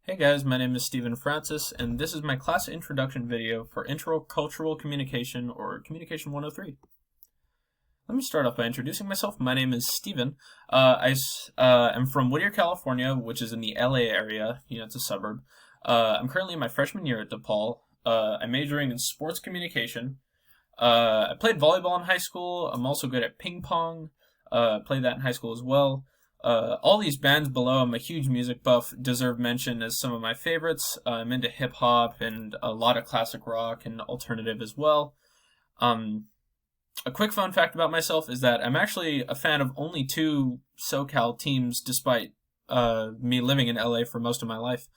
Hey guys, my name is Stephen Francis, and this is my class introduction video for Intercultural Communication, or Communication 103. Let me start off by introducing myself. My name is Stephen. I'm from Whittier, California, which is in the LA area. It's a suburb. I'm currently in my freshman year at DePaul. I'm majoring in sports communication. I played volleyball in high school. I'm also good at ping pong. Played that in high school as well. All these bands below, I'm a huge music buff, deserve mention as some of my favorites. I'm into hip hop and a lot of classic rock and alternative as well. A quick fun fact about myself is that I'm actually a fan of only two SoCal teams, despite me living in LA for most of my life.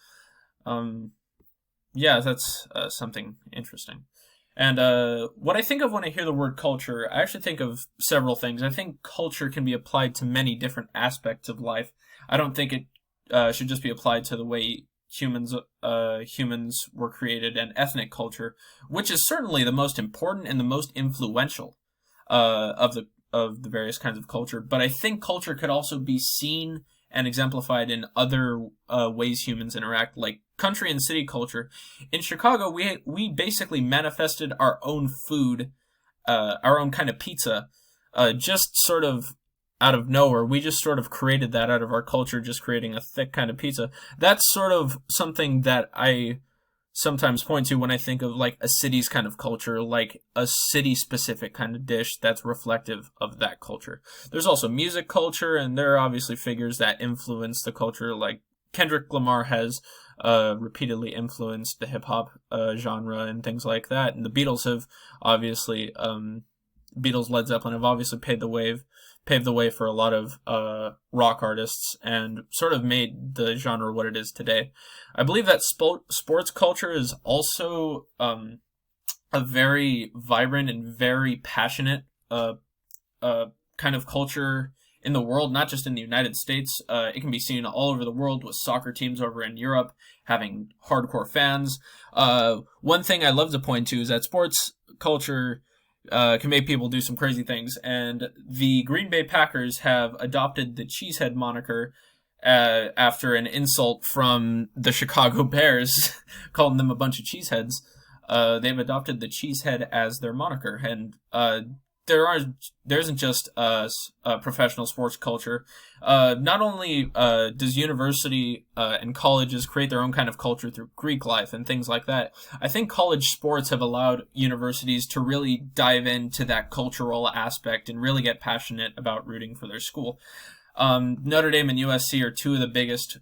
Yeah, that's something interesting. And what I think of when I hear the word culture, I actually think of several things. I think culture can be applied to many different aspects of life. I don't think it should just be applied to the way humans were created, and ethnic culture, which is certainly the most important and the most influential of the various kinds of culture. But I think culture could also be seen and exemplified in other ways humans interact, like country and city culture. In Chicago, we basically manifested our own food, our own kind of pizza, just sort of out of nowhere. We just sort of created that out of our culture, just creating a thick kind of pizza. That's sort of something that I sometimes point to when I think of like a city's kind of culture, like a city-specific kind of dish that's reflective of that culture. There's also music culture, and there are obviously figures that influence the culture, like Kendrick Lamar has repeatedly influenced the hip-hop genre and things like that, and the Beatles have obviously, Beatles, Led Zeppelin have obviously paved the way for a lot of rock artists and sort of made the genre what it is today. I believe that sports culture is also a very vibrant and very passionate kind of culture in the world, not just in the United States. It can be seen all over the world, with soccer teams over in Europe having hardcore fans. One thing I love to point to is that sports culture can make people do some crazy things, and the Green Bay Packers have adopted the Cheesehead moniker after an insult from the Chicago Bears, calling them a bunch of cheeseheads. They've adopted the Cheesehead as their moniker, and there isn't just professional sports culture. Not only does university and colleges create their own kind of culture through Greek life and things like that, I think college sports have allowed universities to really dive into that cultural aspect and really get passionate about rooting for their school. Notre Dame and USC are two of the biggest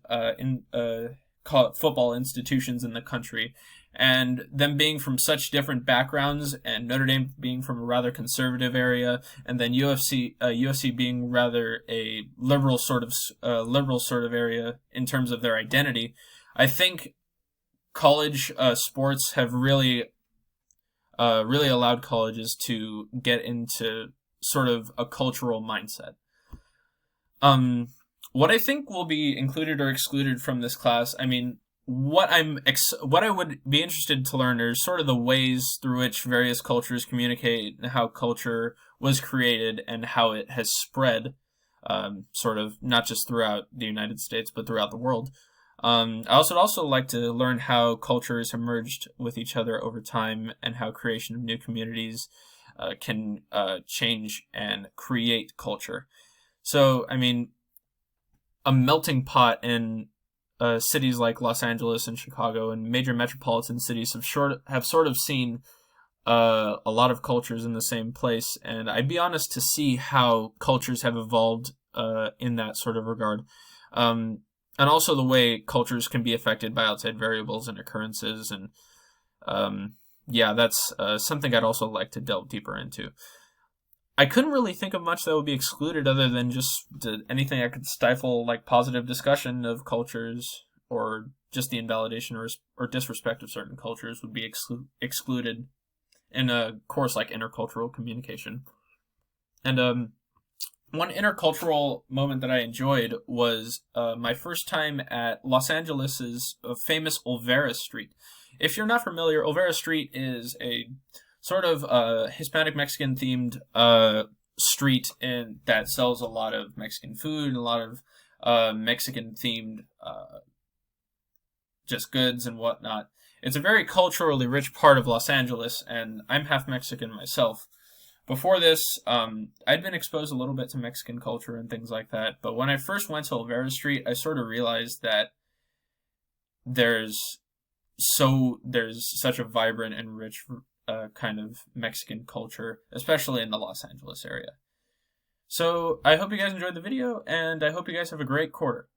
football institutions in the country. And them being from such different backgrounds, and Notre Dame being from a rather conservative area, and then USC being rather a liberal sort of area in terms of their identity, I think college sports have really allowed colleges to get into sort of a cultural mindset. What I think will be included or excluded from this class, I mean, what I would be interested to learn are sort of the ways through which various cultures communicate, and how culture was created and how it has spread, sort of not just throughout the United States but throughout the world. I also like to learn how cultures emerged with each other over time, and how creation of new communities can change and create culture. So, I mean, a melting pot in cities like Los Angeles and Chicago and major metropolitan cities have sort of seen a lot of cultures in the same place, and I'd be honest to see how cultures have evolved in that sort of regard, and also the way cultures can be affected by outside variables and occurrences, and yeah, that's something I'd also like to delve deeper into. I couldn't really think of much that would be excluded other than just anything that could stifle like positive discussion of cultures, or just the invalidation or disrespect of certain cultures would be excluded in a course like intercultural communication. And one intercultural moment that I enjoyed was my first time at Los Angeles's famous Olvera Street. If you're not familiar, Olvera Street is a sort of Hispanic Mexican themed street that sells a lot of Mexican food and a lot of Mexican themed just goods and whatnot. It's a very culturally rich part of Los Angeles, and I'm half Mexican myself. Before this, I'd been exposed a little bit to Mexican culture and things like that, but when I first went to Olvera Street, I sort of realized that there's such a vibrant and rich kind of Mexican culture, especially in the Los Angeles area. So I hope you guys enjoyed the video, and I hope you guys have a great quarter.